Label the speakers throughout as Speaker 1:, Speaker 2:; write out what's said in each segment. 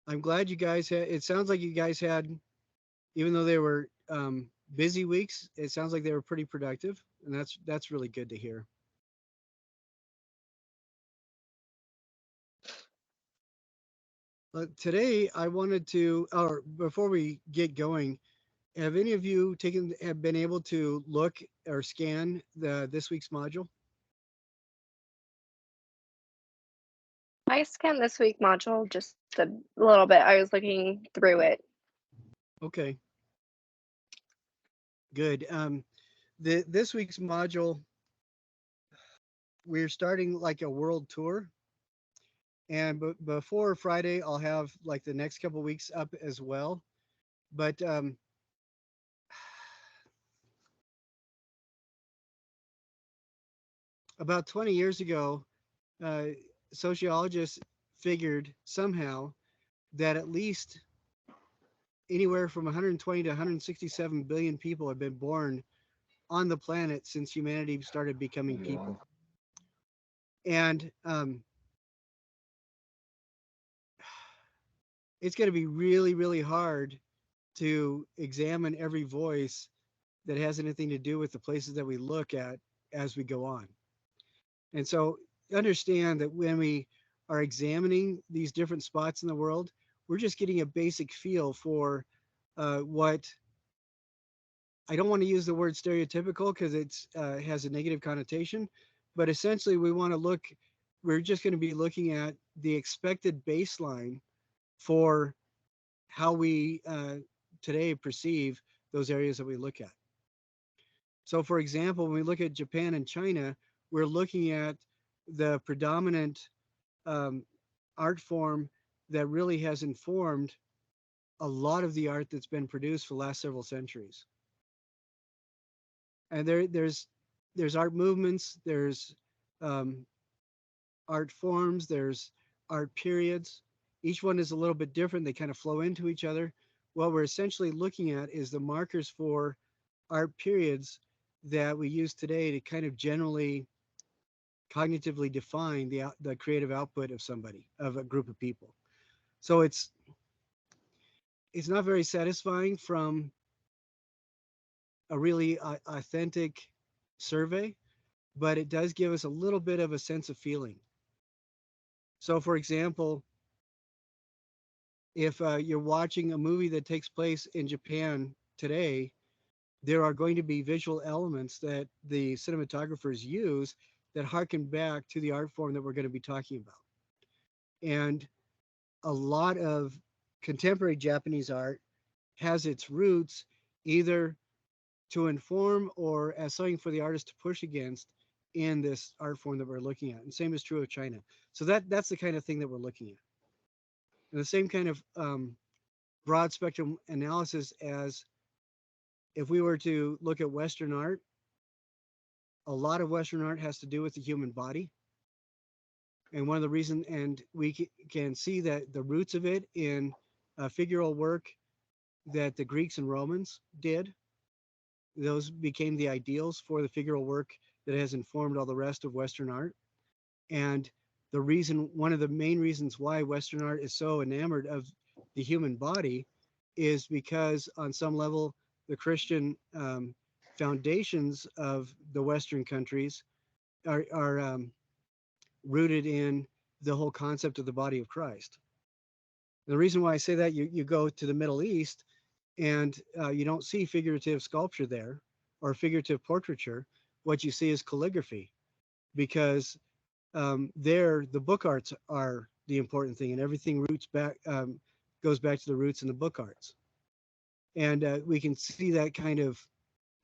Speaker 1: I'm glad you guys had. It sounds like you guys had, even though they were busy weeks, it sounds like they were pretty productive, and that's really good to hear. Today, I wanted to, or before we get going, have any of you have been able to look or scan the this week's module?
Speaker 2: I scanned this week module just a little bit. I was looking through it.
Speaker 1: Okay, good. This week's module, we're starting like a world tour, and before Friday, I'll have like the next couple weeks up as well. But about 20 years ago, uh, sociologists figured somehow that at least anywhere from 120 to 167 billion people have been born on the planet since humanity started becoming people. And it's going to be really, really hard to examine every voice that has anything to do with the places that we look at as we go on. And so understand that when we are examining these different spots in the world, we're just getting a basic feel for what I don't want to use the word stereotypical because it's has a negative connotation, but essentially we want to look. We're just going to be looking at the expected baseline for how we today perceive those areas that we look at. So, for example, when we look at Japan and China, we're looking at the predominant um, art form that really has informed a lot of the art that's been produced for the last several centuries. And there's art movements, there's um, art forms, there's art periods. Each one is a little bit different. They kind of flow into each other. What we're essentially looking at is the markers for art periods that we use today to kind of generally cognitively define the creative output of somebody, of a group of people. So it's not very satisfying from a really authentic survey, but it does give us a little bit of a sense of feeling. So, for example, if you're watching a movie that takes place in Japan today, there are going to be visual elements that the cinematographers use that harken back to the art form that we're going to be talking about. And a lot of contemporary Japanese art has its roots either to inform or as something for the artist to push against in this art form that we're looking at. And same is true of China. So that's the kind of thing that we're looking at. And the same kind of broad spectrum analysis as if we were to look at Western art, a lot of Western art has to do with the human body. And one of the reasons, and we can see that the roots of it in figural work that the Greeks and Romans did. Those became the ideals for the figural work that has informed all the rest of Western art. And one of the main reasons why Western art is so enamored of the human body is because, on some level, the Christian foundations of the Western countries are rooted in the whole concept of the body of Christ. The reason why I say that, you go to the Middle East and you don't see figurative sculpture there or figurative portraiture. What you see is calligraphy because there the book arts are the important thing, and everything roots back goes back to the roots in the book arts, and we can see that kind of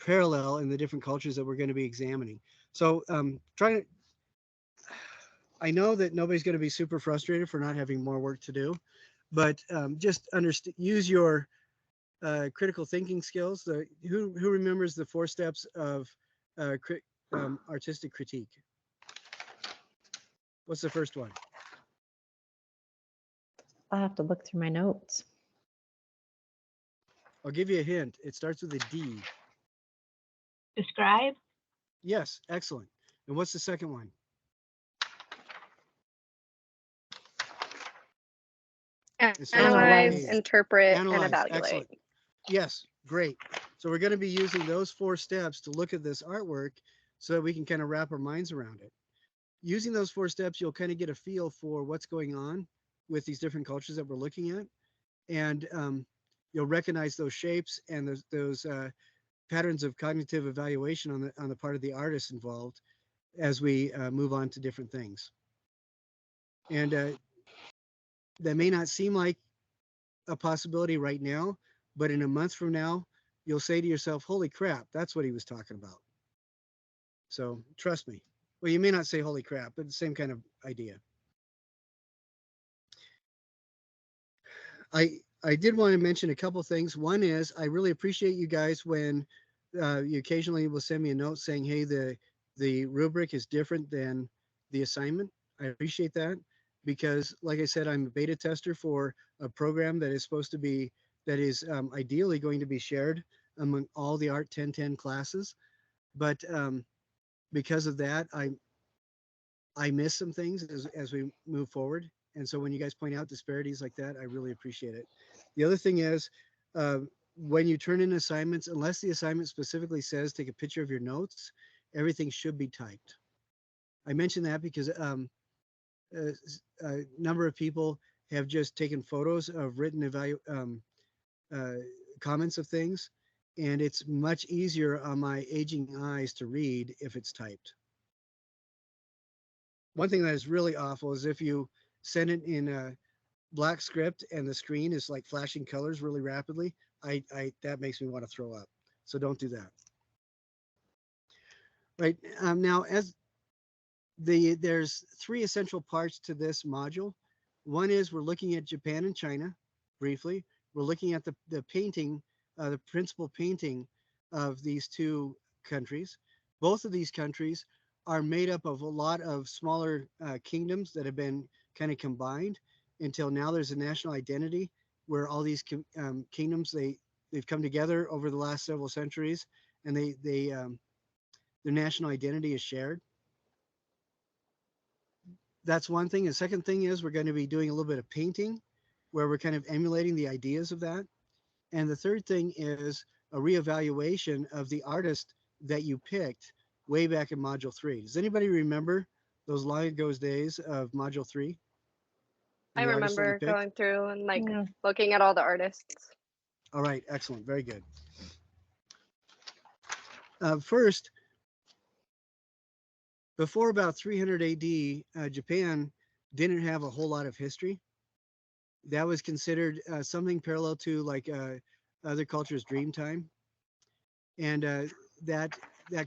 Speaker 1: parallel in the different cultures that we're going to be examining. So trying to I know that nobody's going to be super frustrated for not having more work to do, but just use your critical thinking skills. Who remembers the 4 steps of artistic critique? What's the first one?
Speaker 3: I'll have to look through my notes.
Speaker 1: I'll give you a hint. It starts with a D.
Speaker 4: Describe.
Speaker 1: Yes, excellent. And what's the second one? It says
Speaker 2: Analyze,
Speaker 3: Analyze.
Speaker 1: create,
Speaker 2: interpret, and
Speaker 1: analyze.
Speaker 2: evaluate.
Speaker 1: Excellent. Yes, great. So we're going to be using those 4 steps to look at this artwork so that we can kind of wrap our minds around it. Using those 4 steps, you'll kind of get a feel for what's going on with these different cultures that we're looking at. And you'll recognize those shapes and those patterns of cognitive evaluation on the part of the artist involved as we move on to different things. And that may not seem like a possibility right now, but in a month from now, you'll say to yourself, holy crap, that's what he was talking about. So trust me. Well, you may not say holy crap, but the same kind of idea. I did want to mention a couple things. One is I really appreciate you guys when you occasionally will send me a note saying, hey, the rubric is different than the assignment. I appreciate that because, like I said, I'm a beta tester for a program that is supposed to be, that is ideally going to be shared among all the Art 1010 classes. But because of that, I miss some things as we move forward. And so when you guys point out disparities like that, I really appreciate it. The other thing is uh, when you turn in assignments, unless the assignment specifically says take a picture of your notes, everything should be typed. I mention that because a number of people have just taken photos of written uh, comments of things, and it's much easier on my aging eyes to read if it's typed. One thing that is really awful is if you send it in a black script and the screen is like flashing colors really rapidly. I that makes me want to throw up. So don't do that. Right now, as there's 3 essential parts to this module. One is we're looking at Japan and China briefly. We're looking at the painting, the principal painting of these 2 countries. Both of these countries are made up of a lot of smaller kingdoms that have been kind of combined until now there's a national identity where all these kingdoms, they've come together over the last several centuries, and their national identity is shared. That's one thing. The second thing is we're going to be doing a little bit of painting where we're kind of emulating the ideas of that. And the third thing is a reevaluation of the artist that you picked way back in module 3. Does anybody remember those long ago days of module 3?
Speaker 2: I
Speaker 1: And the artist that you
Speaker 2: remember
Speaker 1: picked?
Speaker 2: going through and like
Speaker 3: Yeah.
Speaker 2: looking at all the artists.
Speaker 1: All right, excellent, very good. First, before about 300 AD, Japan didn't have a whole lot of history. That was considered something parallel to like other cultures' dream time. And that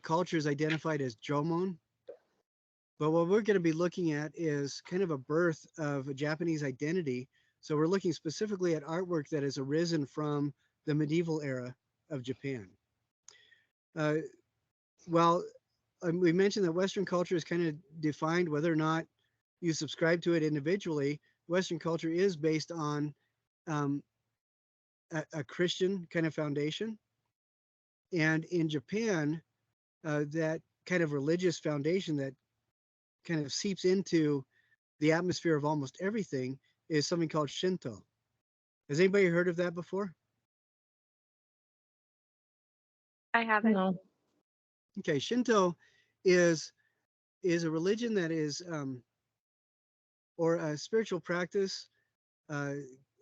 Speaker 1: culture is identified as Jomon. But what we're going to be looking at is kind of a birth of a Japanese identity. So we're looking specifically at artwork that has arisen from the medieval era of Japan. Uh, well, we mentioned that Western culture is kind of defined whether or not you subscribe to it individually. Western culture is based on um, a Christian kind of foundation. And in Japan, that kind of religious foundation that kind of seeps into the atmosphere of almost everything is something called Shinto. Has anybody heard of that before?
Speaker 2: I haven't.
Speaker 3: No.
Speaker 1: Okay, Shinto is a religion that is or a spiritual practice, uh,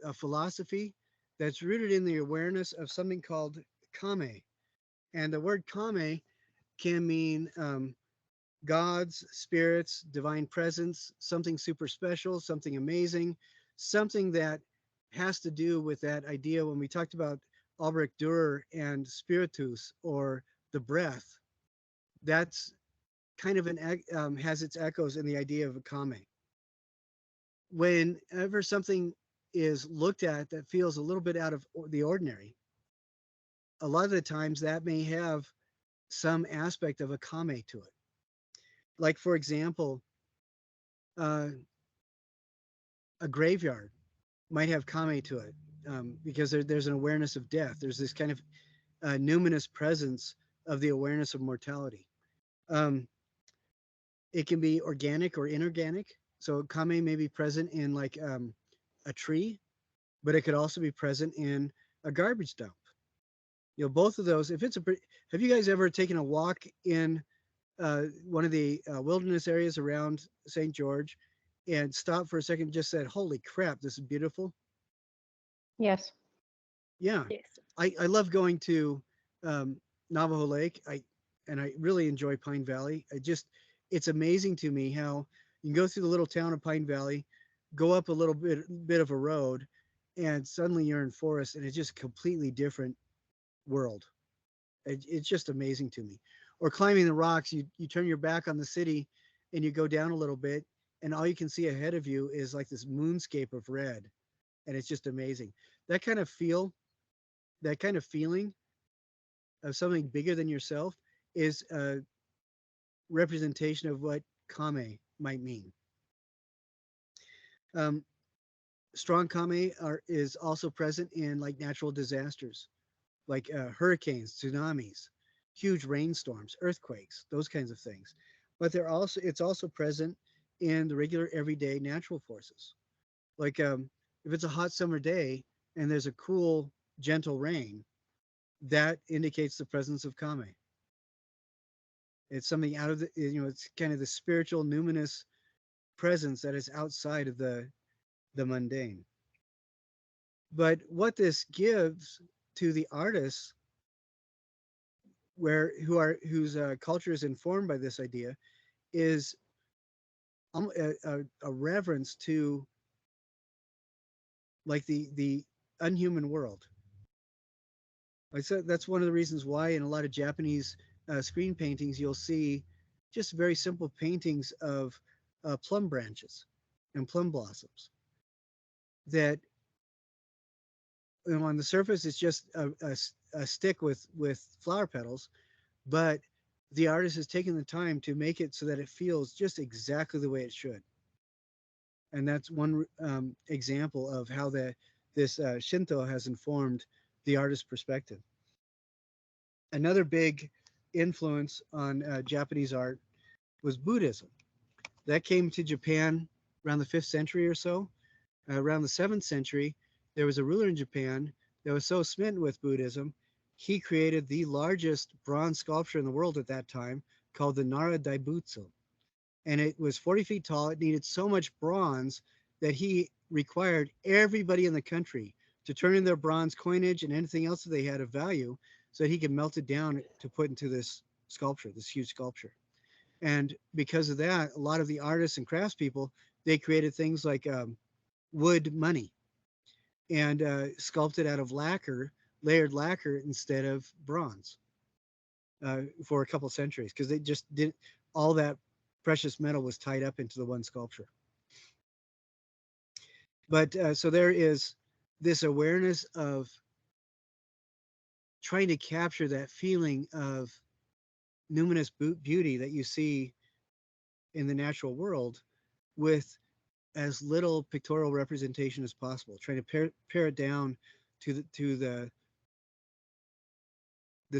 Speaker 1: a philosophy that's rooted in the awareness of something called kame. And the word kame can mean gods, spirits, divine presence, something super special, something amazing, something that has to do with that idea when we talked about Albrecht Dürer and spiritus or the breath. That's kind of has its echoes in the idea of a kame. Whenever something is looked at that feels a little bit out of the ordinary, a lot of the times that may have some aspect of a kame to it. Like, for example, uh, a graveyard might have kame to it because there's an awareness of death. There's this kind of numinous presence of the awareness of mortality. Um, it can be organic or inorganic. So kame may be present in like a tree but it could also be present in a garbage dump. You know, both of those. If it's a, have you guys ever taken a walk in one of the wilderness areas around St. George and stopped for a second and just said, "Holy crap, this is beautiful"?
Speaker 3: Yes.
Speaker 1: Yeah,
Speaker 2: Yes.
Speaker 1: I love going to um, Navajo Lake. I really enjoy Pine Valley. It's amazing to me how you can go through the little town of Pine Valley, go up a little bit of a road, and suddenly you're in forest, and it's just a completely different world. It's just amazing to me. Or climbing the rocks, you turn your back on the city, and you go down a little bit, and all you can see ahead of you is like this moonscape of red, and it's just amazing. That kind of feel, that kind of feeling of something bigger than yourself is a representation of what kame might mean. Um, strong kame is also present in like natural disasters, like hurricanes, tsunamis, huge rainstorms, earthquakes, those kinds of things. But it's also present in the regular everyday natural forces. Like if it's a hot summer day and there's a cool, gentle rain, that indicates the presence of kame. It's something out of the, it's kind of the spiritual, numinous presence that is outside of the mundane. But what this gives to the artists, whose culture is informed by this idea, is a reverence to like the unhuman world. I said that's one of the reasons why in a lot of Japanese screen paintings you'll see just very simple paintings of plum branches and plum blossoms that, on the surface it's just a stick with flower petals, but the artist has taken the time to make it so that it feels just exactly the way it should. And that's one example of how this Shinto has informed the artist's perspective. Another big influence on Japanese art was Buddhism. That came to Japan around the 5th century or so. Around the 7th century, there was a ruler in Japan that was so smitten with Buddhism, he created the largest bronze sculpture in the world at that time called the Nara Daibutsu. And it was 40 feet tall. It needed so much bronze that he required everybody in the country to turn in their bronze coinage and anything else that they had of value so that he could melt it down to put into this sculpture, this huge sculpture. And because of that, a lot of the artists and craftspeople, they created things like wood money and sculpted out of lacquer, layered lacquer instead of bronze for a couple centuries because they just didn't, all that precious metal was tied up into the one sculpture. But so there is this awareness of trying to capture that feeling of numinous beauty that you see in the natural world with as little pictorial representation as possible, trying to pare it down to the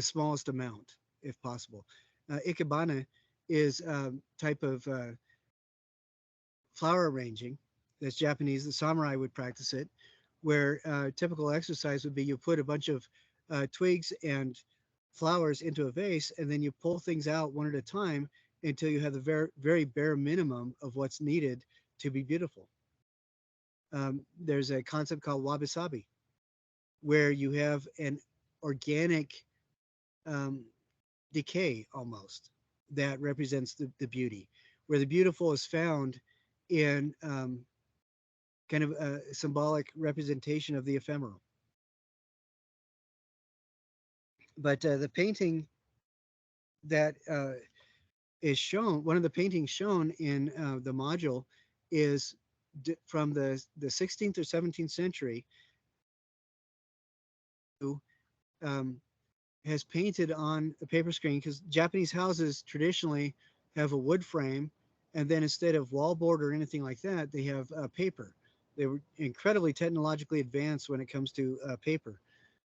Speaker 1: smallest amount if possible. Ikebana is a type of flower arranging that's Japanese. The samurai would practice it, where typical exercise would be you put a bunch of twigs and flowers into a vase, and then you pull things out one at a time until you have the very bare minimum of what's needed to be beautiful. There's a concept called wabi-sabi, where you have an organic um, decay almost that represents the beauty, where the beautiful is found in kind of a symbolic representation of the ephemeral. But the painting that is shown, one of the paintings shown in the module is from the 16th or 17th century, who has painted on a paper screen, because Japanese houses traditionally have a wood frame, and then instead of wallboard or anything like that, they have paper. They were incredibly technologically advanced when it comes to paper.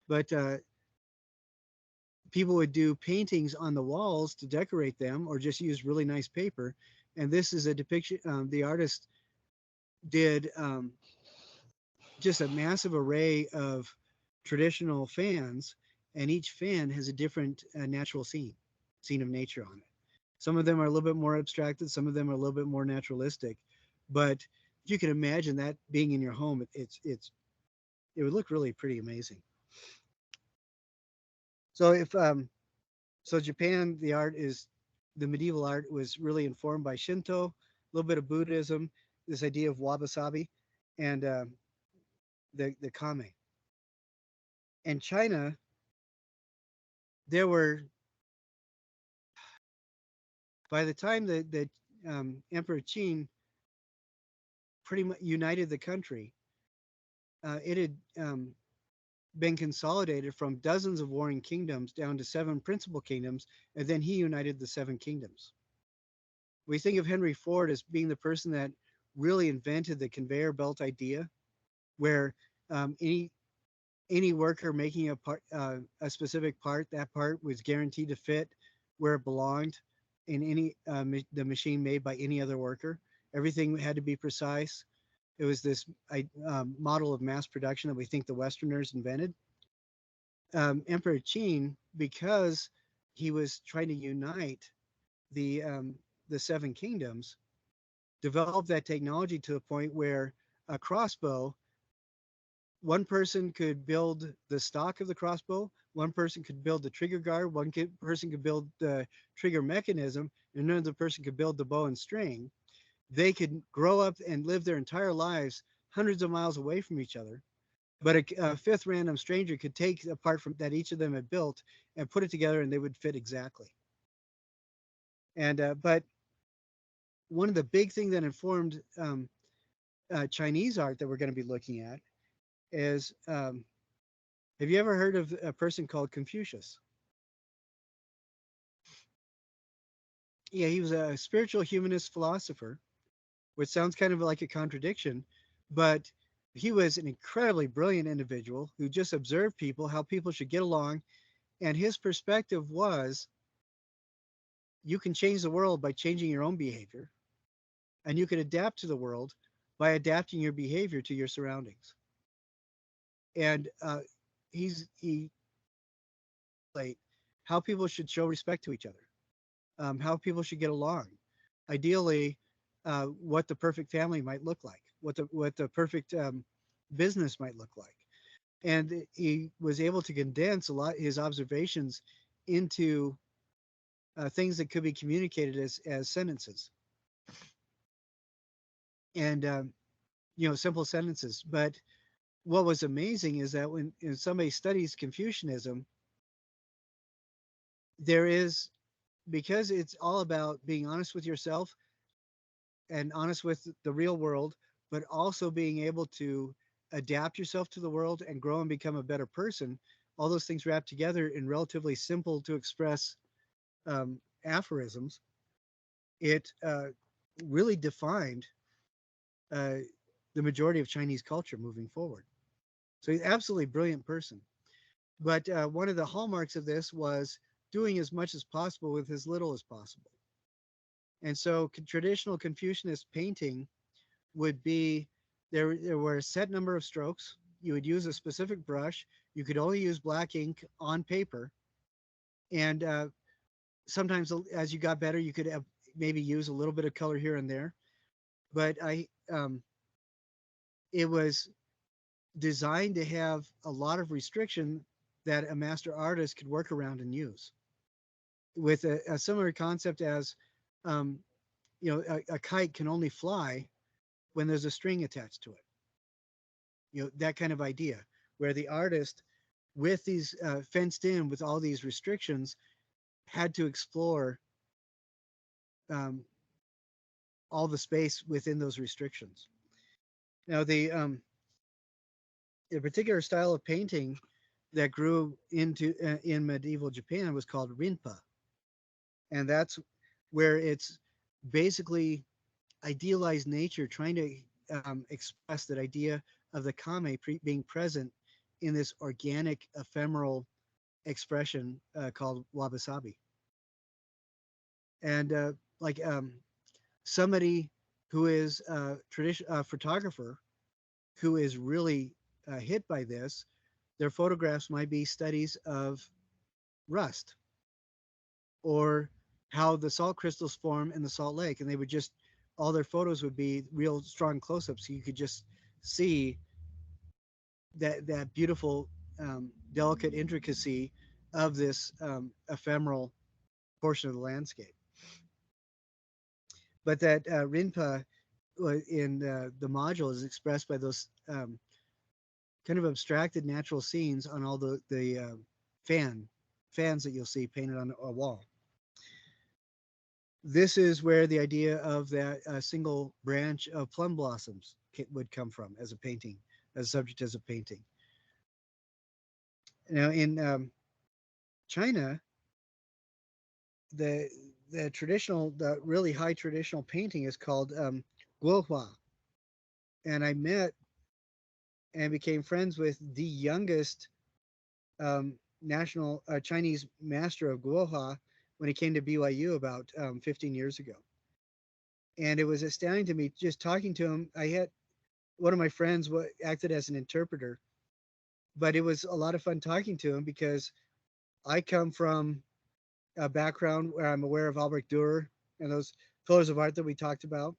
Speaker 1: But people would do paintings on the walls to decorate them or just use really nice paper. And this is a depiction. The artist did just a massive array of traditional fans, and each fan has a different natural scene of nature on it. Some of them are a little bit more abstracted, some of them are a little bit more naturalistic, but if you can imagine that being in your home, it would look really pretty amazing. So if so Japan, the medieval art was really informed by Shinto, a little bit of Buddhism, this idea of wabi-sabi, and the kame. And China, there were, by the time that Emperor Qin pretty much united the country, it had been consolidated from dozens of warring kingdoms down to 7 principal kingdoms, and then he united the 7 kingdoms. We think of Henry Ford as being the person that really invented the conveyor belt idea, where any worker making a specific part, that part was guaranteed to fit where it belonged in the machine made by any other worker. Everything had to be precise. It was this model of mass production that we think the Westerners invented. Emperor Qin, because he was trying to unite the um, the 7 kingdoms, developed that technology to the point where a crossbow, one person could build the stock of the crossbow, one person could build the trigger guard, person could build the trigger mechanism, and another person could build the bow and string. They could grow up and live their entire lives hundreds of miles away from each other. But a fifth random stranger could take a part from that each of them had built and put it together, and they would fit exactly. And but one of the big things that informed Chinese art that we're going to be looking at is, have you ever heard of a person called Confucius? Yeah, he was a spiritual humanist philosopher, which sounds kind of like a contradiction, but he was an incredibly brilliant individual who just observed people, how people should get along. And his perspective was, you can change the world by changing your own behavior, and you can adapt to the world by adapting your behavior to your surroundings. And he like how people should show respect to each other, how people should get along. Ideally, what the perfect family might look like, what the perfect business might look like, and he was able to condense a lot his observations into things that could be communicated as sentences, and simple sentences. But what was amazing is that when somebody studies Confucianism, there is, because it's all about being honest with yourself and honest with the real world, but also being able to adapt yourself to the world and grow and become a better person. All those things wrapped together in relatively simple to express aphorisms. It really defined uh, the majority of Chinese culture moving forward. So he's an absolutely brilliant person. But one of the hallmarks of this was doing as much as possible with as little as possible. And so traditional Confucianist painting would be, there were a set number of strokes. You would use a specific brush. You could only use black ink on paper. And sometimes as you got better, you could have, maybe use a little bit of color here and there. But it was designed to have a lot of restriction that a master artist could work around and use, with a similar concept as, um, a kite can only fly when there's a string attached to it. That kind of idea, where the artist, with these fenced in with all these restrictions, had to explore um, all the space within those restrictions. Now, the particular style of painting that grew into in medieval Japan was called Rinpa, and that's where it's basically idealized nature, trying to express that idea of the kame being present in this organic, ephemeral expression called wabi-sabi. And somebody who is a photographer who is really hit by this, their photographs might be studies of rust or how the salt crystals form in the salt lake, and they would just all their photos would be real strong close-ups, so you could just see that beautiful delicate intricacy of this ephemeral portion of the landscape. But that Rinpa in the module is expressed by those kind of abstracted natural scenes on all the fans that you'll see painted on a wall. This is where the idea of that single branch of plum blossoms would come from as a painting, as a subject as a painting. Now in China, the traditional, the really high traditional painting is called Guo Hua. And I met and became friends with the youngest national Chinese master of Guo Hua when he came to BYU about 15 years ago. And it was astounding to me just talking to him. I had one of my friends acted as an interpreter, but it was a lot of fun talking to him because I come from a background where I'm aware of Albrecht Dürer and those pillars of art that we talked about.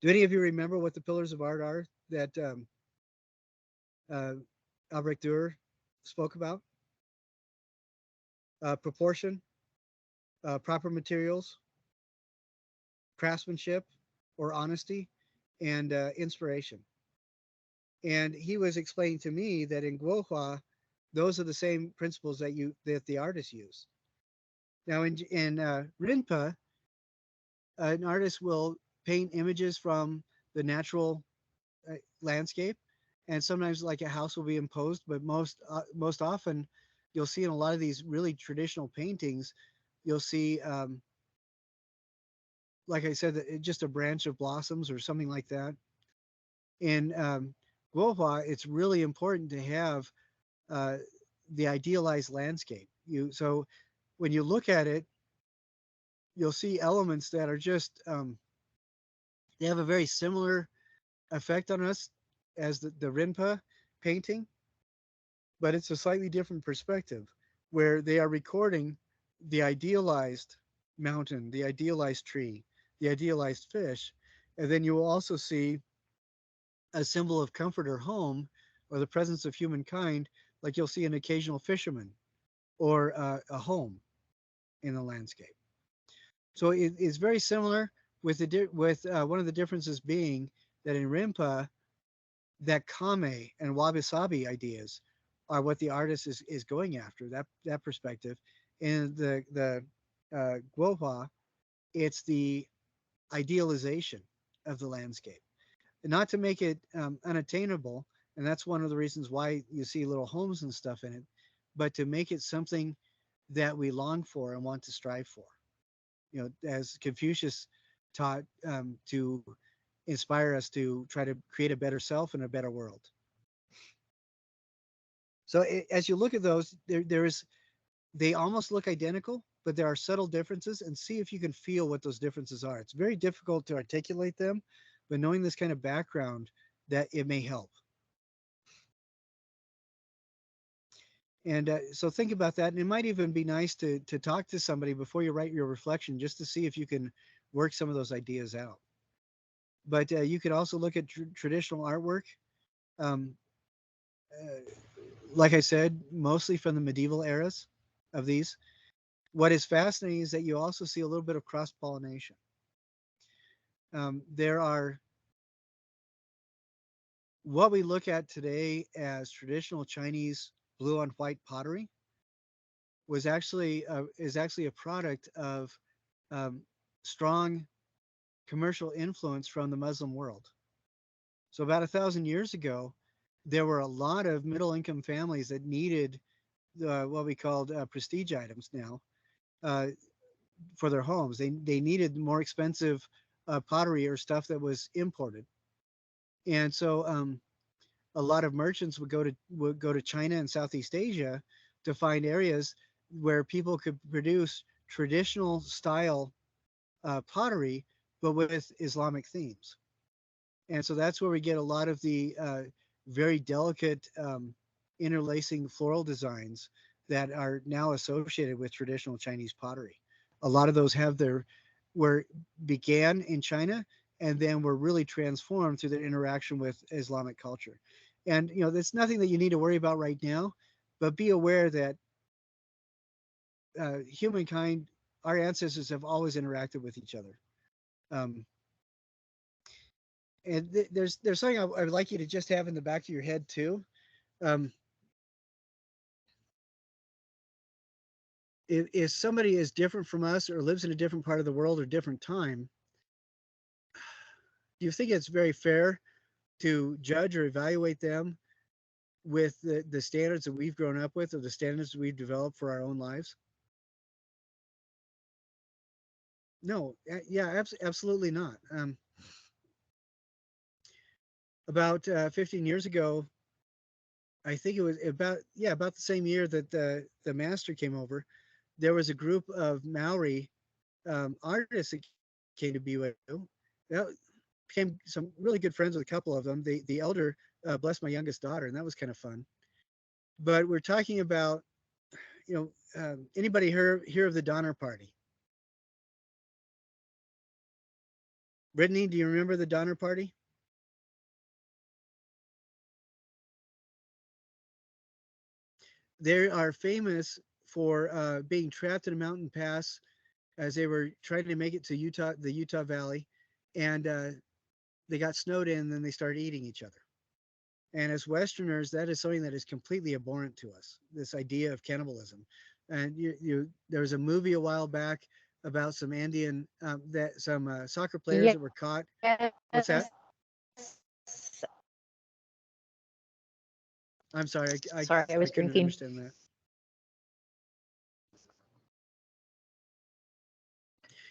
Speaker 1: Do any of you remember what the pillars of art are that Albrecht Dürer spoke about? Proportion, proper materials, craftsmanship or honesty, and inspiration. And he was explaining to me that in Guo Hua, those are the same principles that the artists use. Now in Rinpa, an artist will paint images from the natural landscape, and sometimes like a house will be imposed, but most often you'll see in a lot of these really traditional paintings, you'll see like I said, just a branch of blossoms or something like that. In Guo Hua, it's really important to have the idealized landscape. So when you look at it, you'll see elements that are just they have a very similar effect on us as the Rinpa painting, but it's a slightly different perspective where they are recording the idealized mountain, the idealized tree, the idealized fish, and then you will also see a symbol of comfort or home or the presence of humankind, like you'll see an occasional fisherman or a home in the landscape. So it is very similar with one of the differences being that in Rinpa, that kame and wabi-sabi ideas are what the artist is going after, that perspective. In the Guo Hua, it's the idealization of the landscape, and not to make it unattainable. And that's one of the reasons why you see little homes and stuff in it, but to make it something that we long for and want to strive for. You know, as Confucius taught, to inspire us to try to create a better self and a better world. So as you look at those, they almost look identical, but there are subtle differences, and see if you can feel what those differences are. It's very difficult to articulate them, but knowing this kind of background, that it may help. And so think about that. And it might even be nice to talk to somebody before you write your reflection, just to see if you can work some of those ideas out. But you could also look at traditional artwork. Um, like I said, mostly from the medieval eras of these. What is fascinating is that you also see a little bit of cross-pollination. There are what we look at today as traditional Chinese blue on white pottery is actually a product of strong commercial influence from the Muslim world. So about 1,000 years ago, there were a lot of middle-income families that needed what we called prestige items now for their homes. They needed more expensive pottery or stuff that was imported, and so a lot of merchants would go to China and Southeast Asia to find areas where people could produce traditional style pottery, but with Islamic themes. And so that's where we get a lot of the very delicate interlacing floral designs that are now associated with traditional Chinese pottery. A lot of those have their were began in China and then were really transformed through their interaction with Islamic culture. And there's nothing that you need to worry about right now, but be aware that humankind, our ancestors have always interacted with each other. Um, and there's something I would like you to just have in the back of your head too. Um, if somebody is different from us or lives in a different part of the world or different time, do you think it's very fair to judge or evaluate them with the standards that we've grown up with or the standards we've developed for our own lives? No, yeah, absolutely not. About 15 years ago, I think it was about the same year that the master came over. There was a group of Maori artists that came to BYU. That became some really good friends with a couple of them. The elder blessed my youngest daughter, and that was kind of fun. But we're talking about, anybody hear of the Donner Party? Brittany, do you remember the Donner Party? They are famous for being trapped in a mountain pass as they were trying to make it to the Utah Valley, and they got snowed in, and then they started eating each other. And as Westerners, that is something that is completely abhorrent to us. This idea of cannibalism, and there was a movie a while back about some Andean that some soccer players that were caught. What's that?
Speaker 3: Yes.
Speaker 1: I'm sorry,
Speaker 3: Sorry, I was
Speaker 1: couldn't
Speaker 3: drinking.
Speaker 1: understand that.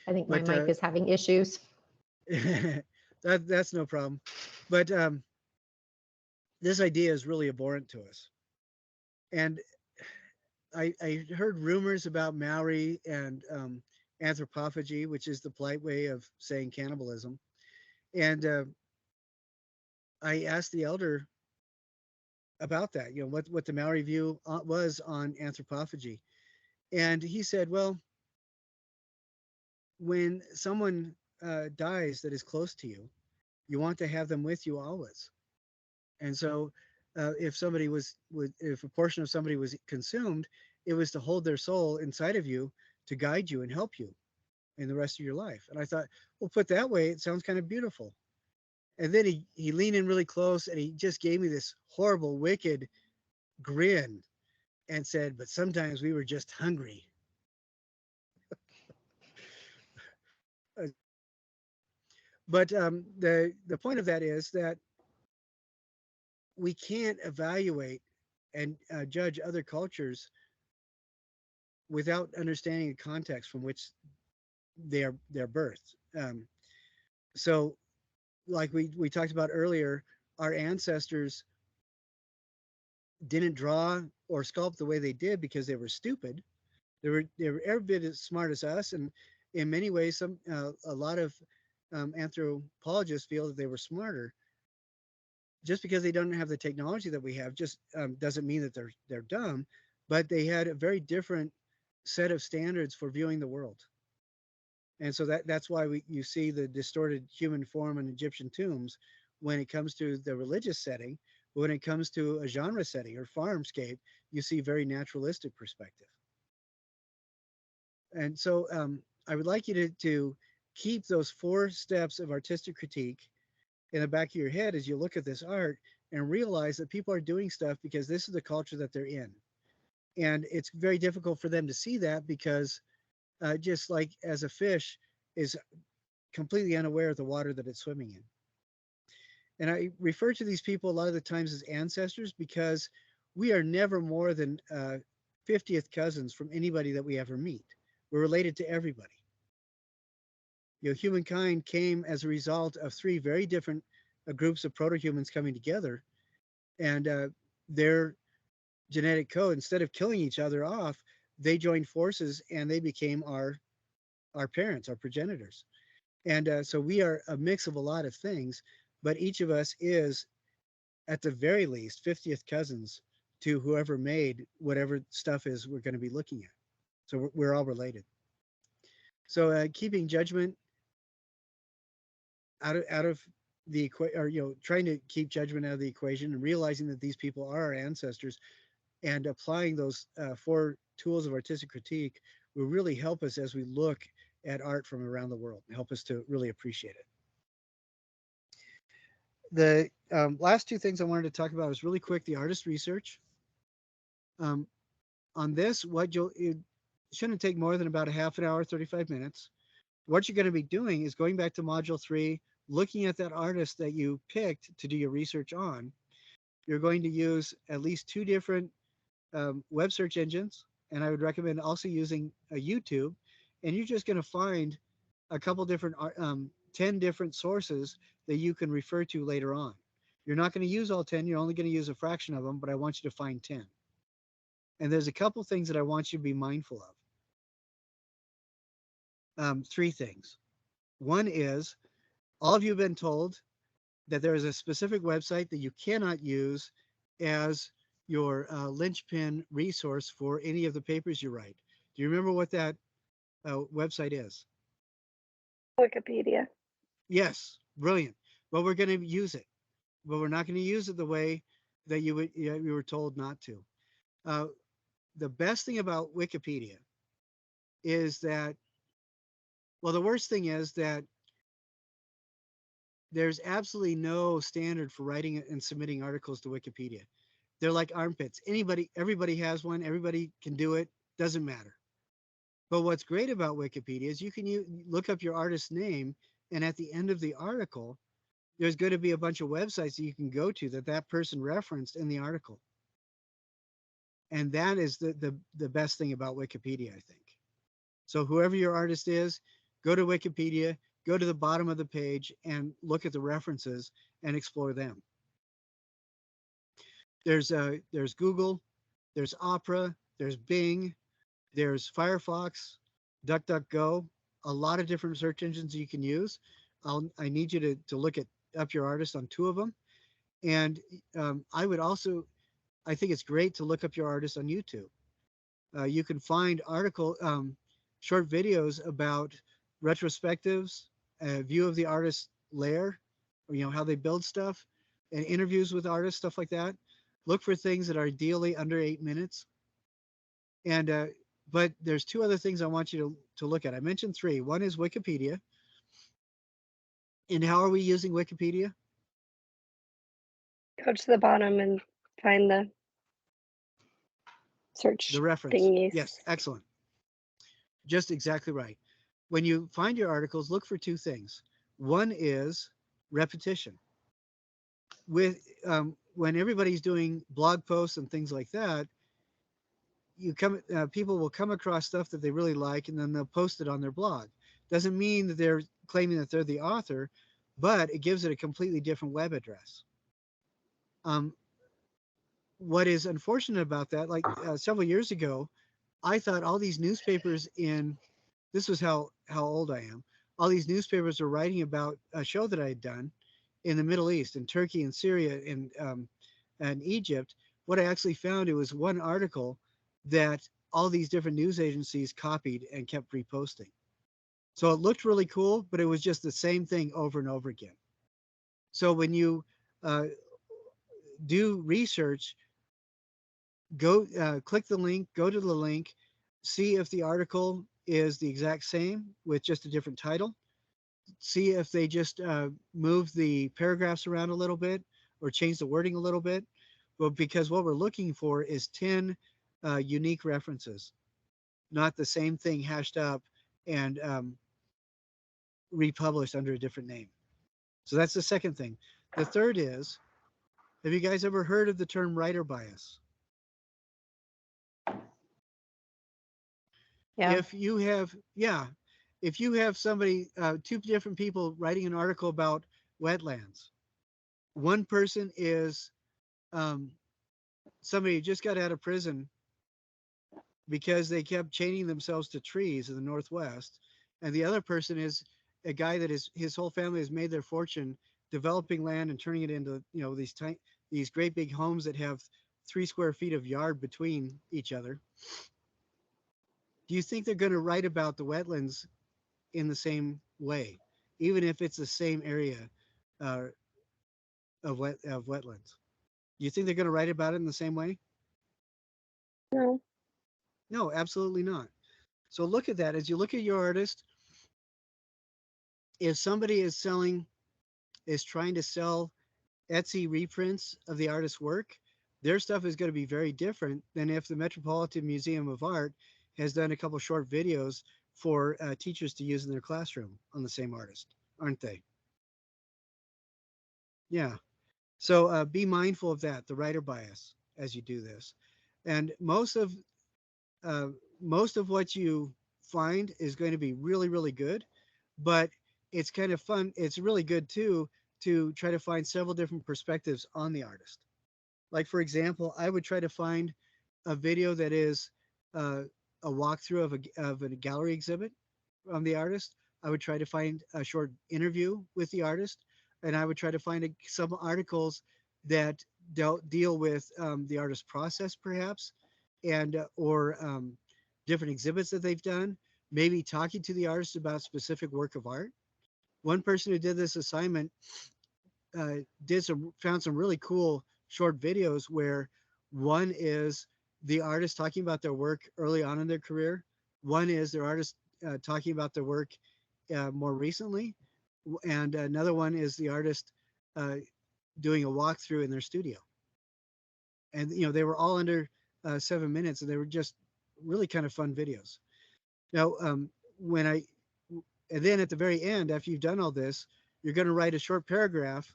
Speaker 3: I think my
Speaker 1: But
Speaker 3: mic is having issues.
Speaker 1: that's no problem. But this idea is really abhorrent to us. And I heard rumors about Maori and anthropophagy, which is the polite way of saying cannibalism. And I asked the elder about that, what the Maori view was on anthropophagy. And he said, well, when someone dies that is close to you, you want to have them with you always. And so if if a portion of somebody was consumed, it was to hold their soul inside of you to guide you and help you in the rest of your life. And I thought, well, put that way, it sounds kind of beautiful. And then he leaned in really close and he just gave me this horrible, wicked grin and said, but sometimes we were just hungry. But the point of that is that we can't evaluate and judge other cultures without understanding the context from which they're birthed. So, like we talked about earlier, our ancestors didn't draw or sculpt the way they did because they were stupid. They were every bit as smart as us, and in many ways, a lot of anthropologists feel that they were smarter. Just because they don't have the technology that we have, just doesn't mean that they're dumb, but they had a very different set of standards for viewing the world. And so that's why you see the distorted human form in Egyptian tombs when it comes to the religious setting. But when it comes to a genre setting or farmscape, you see very naturalistic perspective. And so I would like you to keep those 4 steps of artistic critique in the back of your head as you look at this art and realize that people are doing stuff because this is the culture that they're in. And it's very difficult for them to see that because just like as a fish is completely unaware of the water that it's swimming in. And I refer to these people a lot of the times as ancestors because we are never more than 50th cousins from anybody that we ever meet. We're related to everybody. Humankind came as a result of 3 very different groups of proto-humans coming together, and their genetic code, instead of killing each other off, they joined forces and they became our parents, our progenitors. And so we are a mix of a lot of things, but each of us is, at the very least, 50th cousins to whoever made whatever stuff is we're going to be looking at. So we're all related. So keeping judgment out of the equation, or trying to keep judgment out of the equation, and realizing that these people are our ancestors, and applying those four tools of artistic critique will really help us as we look at art from around the world, and help us to really appreciate it. The last two things I wanted to talk about is really quick: the artist research. Um, on this, it shouldn't take more than about a half an hour, 35 minutes. What you're going to be doing is going back to module 3, looking at that artist that you picked to do your research on. You're going to use at least 2 different web search engines, and I would recommend also using a YouTube. And you're just going to find a couple different 10 different sources that you can refer to later on. You're not going to use all 10, you're only going to use a fraction of them, but I want you to find 10. And there's a couple things that I want you to be mindful of. 3 things. One is, all of you have been told that there is a specific website that you cannot use as your linchpin resource for any of the papers you write. Do you remember what that website is?
Speaker 2: Wikipedia.
Speaker 1: Yes, brilliant. Well, we're going to use it, but we're not going to use it the way that you were told not to. The best thing about Wikipedia is that, well, the worst thing is that there's absolutely no standard for writing and submitting articles to Wikipedia. They're like armpits. Everybody has one. Everybody can do it. Doesn't matter. But what's great about Wikipedia is you can look up your artist's name, and at the end of the article, there's going to be a bunch of websites that you can go to that person referenced in the article. And that is the best thing about Wikipedia, I think. So whoever your artist is, go to Wikipedia, go to the bottom of the page and look at the references and explore them. There's Google, there's Opera, there's Bing, there's Firefox, DuckDuckGo, a lot of different search engines you can use. I need you to look up your artist on 2 of them. And I think it's great to look up your artist on YouTube. You can find short videos about retrospectives, a view of the artist's layer, or how they build stuff, and interviews with artists, stuff like that. Look for things that are ideally under 8 minutes. And but there's 2 other things I want you to look at. I mentioned 3. One is Wikipedia. And how are we using Wikipedia?
Speaker 2: Go to the bottom and find the search
Speaker 1: The reference.
Speaker 2: thingies.
Speaker 1: Yes, excellent. Just exactly right. When you find your articles, look for 2 things. One is repetition. When everybody's doing blog posts and things like that, people will come across stuff that they really like, and then they'll post it on their blog. Doesn't mean that they're claiming that they're the author, but it gives it a completely different web address. What is unfortunate about that, like several years ago, I thought all these newspapers this was how old I am. All these newspapers were writing about a show that I had done in the Middle East, in Turkey and Syria and Egypt. What I actually found, it was one article that all these different news agencies copied and kept reposting. So it looked really cool, but it was just the same thing over and over again. So when you do research, go click the link, go to the link, see if the article is the exact same with just a different title. See if they just move the paragraphs around a little bit or change the wording a little bit. Well, because what we're looking for is 10 unique references, not the same thing hashed up and republished under a different name. So that's the second thing. The third is, have you guys ever heard of the term writer bias?
Speaker 3: Yeah.
Speaker 1: If you have somebody, 2 different people writing an article about wetlands, one person is somebody who just got out of prison because they kept chaining themselves to trees in the Northwest, and the other person is a guy that his whole family has made their fortune developing land and turning it into, these great big homes that have 3 square feet of yard between each other. Do you think they're going to write about the wetlands in the same way, even if it's the same area uh, of wetlands? Do you think they're going to write about it in the same way?
Speaker 2: No.
Speaker 1: No, absolutely not. So look at that. As you look at your artist, if somebody is trying to sell Etsy reprints of the artist's work, their stuff is going to be very different than if the Metropolitan Museum of Art has done a couple short videos for teachers to use in their classroom on the same artist, aren't they? Yeah. So be mindful of that, the writer bias, as you do this. And uh, most of what you find is going to be really, really good, but it's kind of fun. It's really good too to try to find several different perspectives on the artist. Like, for example, I would try to find a video that is uh, a walkthrough of a gallery exhibit on the artist. I would try to find a short interview with the artist, and I would try to find some articles that deal with the artist's process, perhaps, and or different exhibits that they've done. Maybe talking to the artist about specific work of art. One person who did this assignment found some really cool short videos where one is the artist talking about their work early on in their career. One is their artist talking about their work more recently, and another one is the artist uh, doing a walkthrough in their studio. And they were all under 7 minutes, and they were just really kind of fun videos. Now, when I and then at the very end, after you've done all this, you're going to write a short paragraph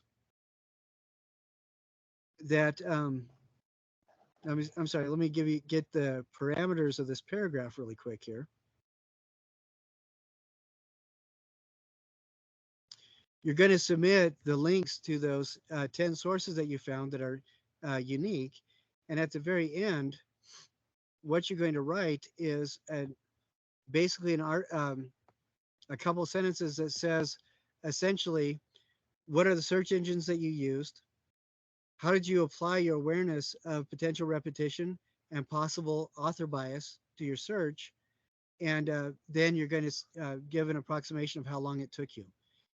Speaker 1: that I'm sorry, let me get the parameters of this paragraph really quick here. You're going to submit the links to those 10 sources that you found that are unique. And at the very end, what you're going to write is basically a couple sentences that says essentially, what are the search engines that you used? How did you apply your awareness of potential repetition and possible author bias to your search? And then you're going to give an approximation of how long it took you.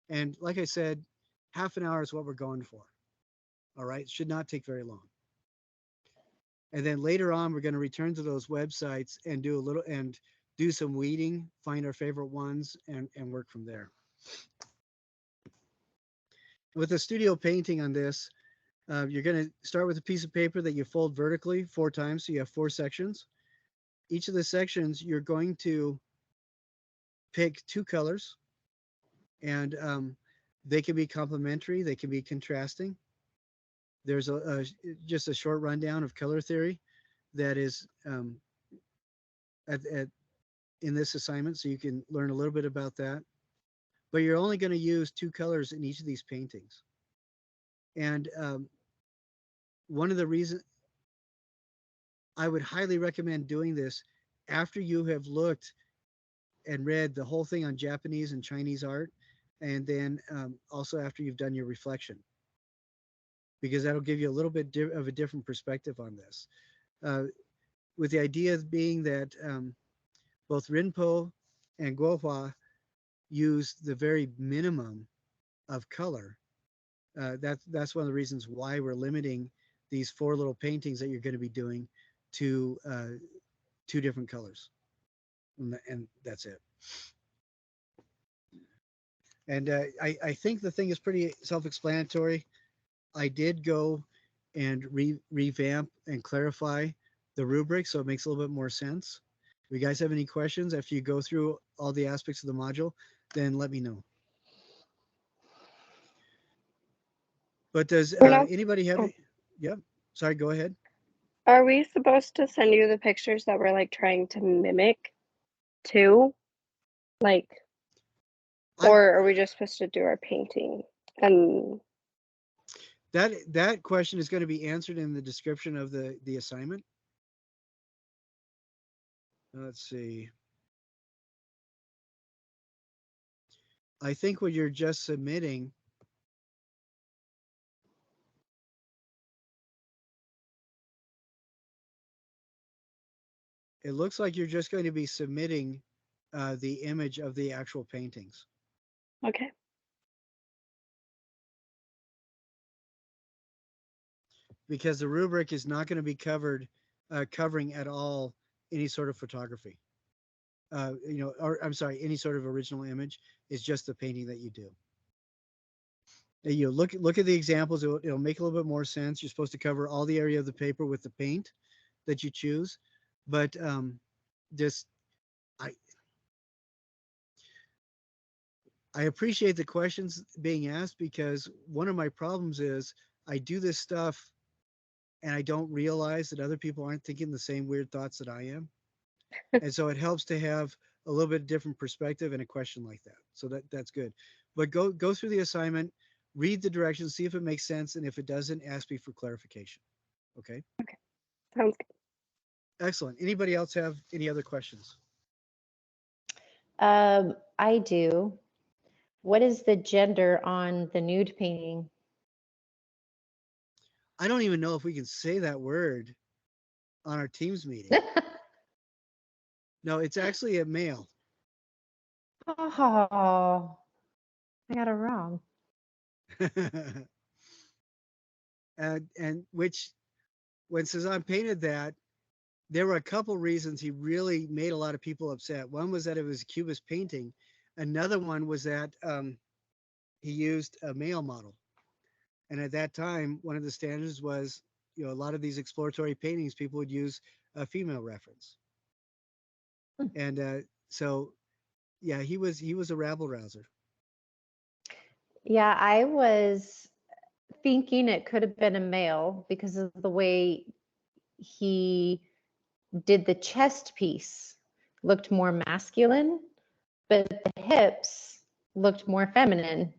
Speaker 1: And like I said, half an hour is what we're going for. All right, should not take very long. And then later on, we're going to return to those websites and do some weeding, find our favorite ones, and work from there. With a studio painting on this, you're going to start with a piece of paper that you fold vertically 4 times, so you have 4 sections. Each of the sections, you're going to pick 2 colors, and they can be complementary, they can be contrasting. There's just a short rundown of color theory that is in this assignment, so you can learn a little bit about that. But you're only going to use 2 colors in each of these paintings. And one of the reasons I would highly recommend doing this after you have looked and read the whole thing on Japanese and Chinese art, and then also after you've done your reflection, because that'll give you a little bit of a different perspective on this. With the idea being that both Rinpo and Guo Hua use the very minimum of color. That's one of the reasons why we're limiting these 4 little paintings that you're going to be doing to 2 different colors, and that's it. And I think the thing is pretty self-explanatory. I did go and revamp and clarify the rubric so it makes a little bit more sense. If you guys have any questions after you go through all the aspects of the module, then let me know. But does anybody have any? Yep. Sorry, go ahead.
Speaker 2: Are we supposed to send you the pictures that we're like trying to mimic too? Like, or are we just supposed to do our painting? And
Speaker 1: that question is going to be answered in the description of the assignment. Let's see. I think what you're just submitting It looks like you're just going to be submitting the image of the actual paintings.
Speaker 2: Okay.
Speaker 1: Because the rubric is not going to be covering at all any sort of photography. Or I'm sorry, any sort of original image. Is just the painting that you do. You look at the examples. It'll make a little bit more sense. You're supposed to cover all the area of the paper with the paint that you choose, but just I I appreciate the questions being asked, because one of my problems is I do this stuff and I don't realize that other people aren't thinking the same weird thoughts that I am. And so it helps to have a little bit different perspective in a question like that. So that's good. But go through the assignment, read the directions, see if it makes sense, and if it doesn't, ask me for clarification. Okay.
Speaker 2: Sounds good.
Speaker 1: Excellent. Anybody else have any other questions?
Speaker 3: I do. What is the gender on the nude painting?
Speaker 1: I don't even know if we can say that word on our Teams meeting. No, it's actually a male.
Speaker 3: Oh, I got it wrong.
Speaker 1: And which, when Cezanne painted that, there were a couple reasons he really made a lot of people upset. One was that it was a Cubist painting. Another one was that he used a male model. And at that time, one of the standards was, a lot of these exploratory paintings, people would use a female reference. And so, yeah, he was a rabble rouser.
Speaker 3: Yeah, I was thinking it could have been a male because of the way he did the chest piece. Looked more masculine, but the hips looked more feminine.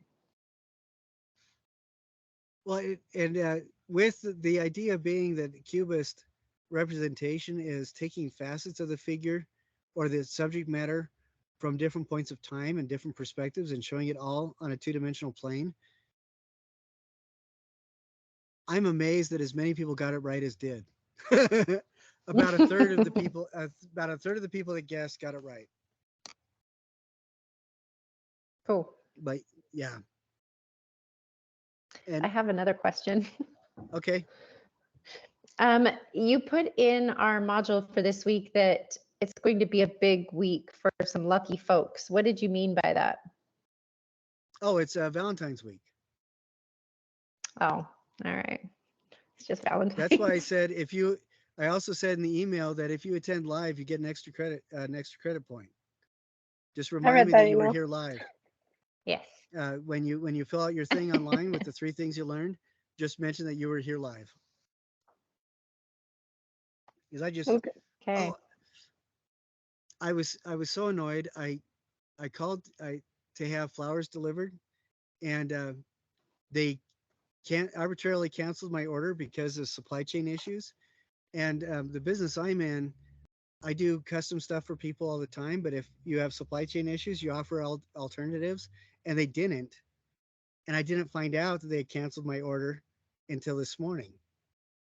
Speaker 1: Well, with the idea being that Cubist representation is taking facets of the figure or the subject matter from different points of time and different perspectives and showing it all on a two-dimensional plane, I'm amazed that as many people got it right as did. About a third of the people, that guessed got it right.
Speaker 3: Cool.
Speaker 1: But yeah.
Speaker 3: I
Speaker 1: And
Speaker 3: have another question.
Speaker 1: okay.
Speaker 3: You put in our module for this week that it's going to be a big week for some lucky folks. What did you mean by that?
Speaker 1: Oh, it's Valentine's week.
Speaker 3: Oh, all right. It's just Valentine's.
Speaker 1: That's why I said I also said in the email that if you attend live, you get an extra credit point. Just remind me that you were here live.
Speaker 3: Yes.
Speaker 1: When you fill out your thing online with the 3 things you learned, just mention that you were here live. Because
Speaker 2: Okay.
Speaker 3: Okay.
Speaker 1: I was so annoyed. I called to have flowers delivered, and they arbitrarily canceled my order because of supply chain issues. And the business I'm in, I do custom stuff for people all the time. But if you have supply chain issues, you offer alternatives, and they didn't. And I didn't find out that they had canceled my order until this morning.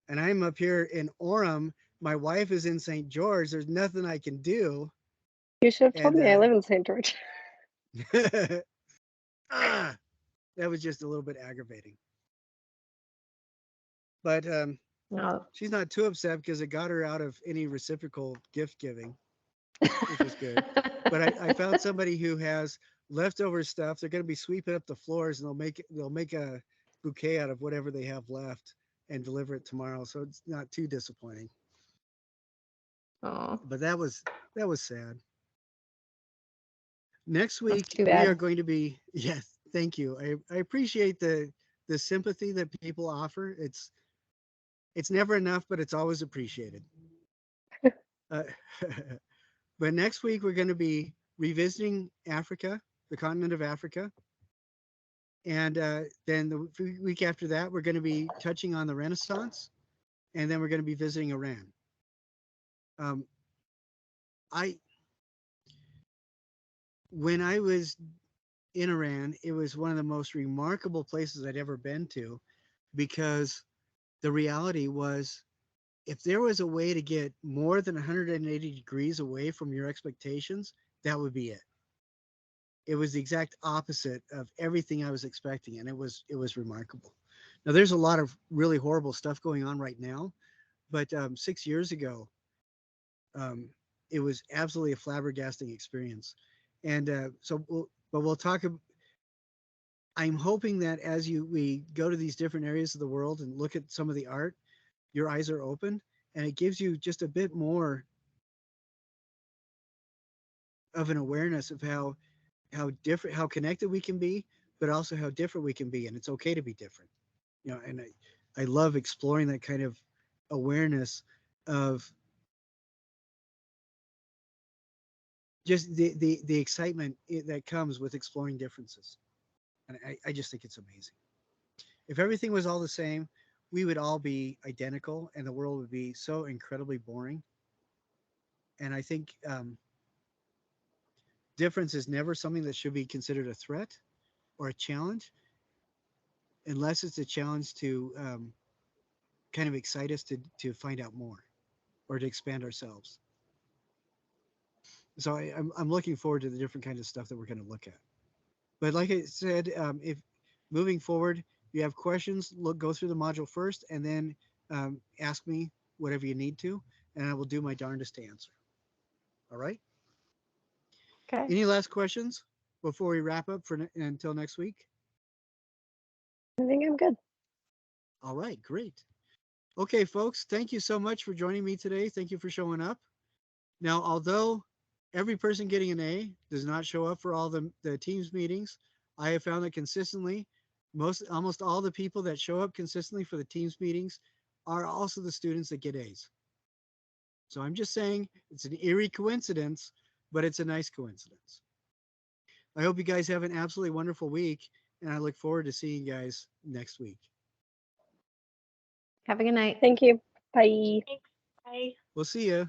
Speaker 1: And I'm up here in Orem. My wife is in St. George. There's nothing I can do.
Speaker 2: You should have told
Speaker 1: And
Speaker 2: me I live in St. George.
Speaker 1: that was just a little bit aggravating. But
Speaker 3: No.
Speaker 1: she's not too upset because it got her out of any reciprocal gift giving, which was good. But I found somebody who has leftover stuff. They're going to be sweeping up the floors, and they'll make a bouquet out of whatever they have left and deliver it tomorrow. So it's not too disappointing.
Speaker 3: Oh,
Speaker 1: But that was sad. Next
Speaker 3: that's
Speaker 1: week
Speaker 3: too
Speaker 1: we
Speaker 3: bad.
Speaker 1: are going to be, yes, thank you. I appreciate the sympathy that people offer. It's never enough, but it's always appreciated. Uh, but next week we're going to be revisiting Africa, the continent of Africa. And then the week after that, we're going to be touching on the Renaissance, and then we're going to be visiting Iran. Um, I When I was in Iran, it was one of the most remarkable places I'd ever been to, because the reality was if there was a way to get more than 180 degrees away from your expectations, that would be it. It was the exact opposite of everything I was expecting, and it was remarkable. Now there's a lot of really horrible stuff going on right now, but 6 years ago, um, it was absolutely a flabbergasting experience. And but we'll talk. I'm hoping that as we go to these different areas of the world and look at some of the art, your eyes are open, and it gives you just a bit more of an awareness of how different, how connected we can be, but also how different we can be, and it's okay to be different. And I love exploring that kind of awareness of just the excitement that comes with exploring differences. And I just think it's amazing. If everything was all the same, we would all be identical and the world would be so incredibly boring. And I think difference is never something that should be considered a threat or a challenge, unless it's a challenge to kind of excite us to find out more or to expand ourselves. So I'm looking forward to the different kinds of stuff that we're going to look at. But like I said, if moving forward, you have questions, go through the module first, and then ask me whatever you need to, and I will do my darndest to answer. All right.
Speaker 2: Okay.
Speaker 1: Any last questions before we wrap up for until next week?
Speaker 2: I think I'm good.
Speaker 1: All right, great. Okay, folks, thank you so much for joining me today. Thank you for showing up. Now, although every person getting an A does not show up for all the teams meetings, I have found that consistently, almost all the people that show up consistently for the teams meetings are also the students that get A's. So I'm just saying it's an eerie coincidence, but it's a nice coincidence. I hope you guys have an absolutely wonderful week, and I look forward to seeing you guys next week.
Speaker 3: Have a good night.
Speaker 2: Thank you. Bye.
Speaker 4: Bye.
Speaker 1: We'll see you.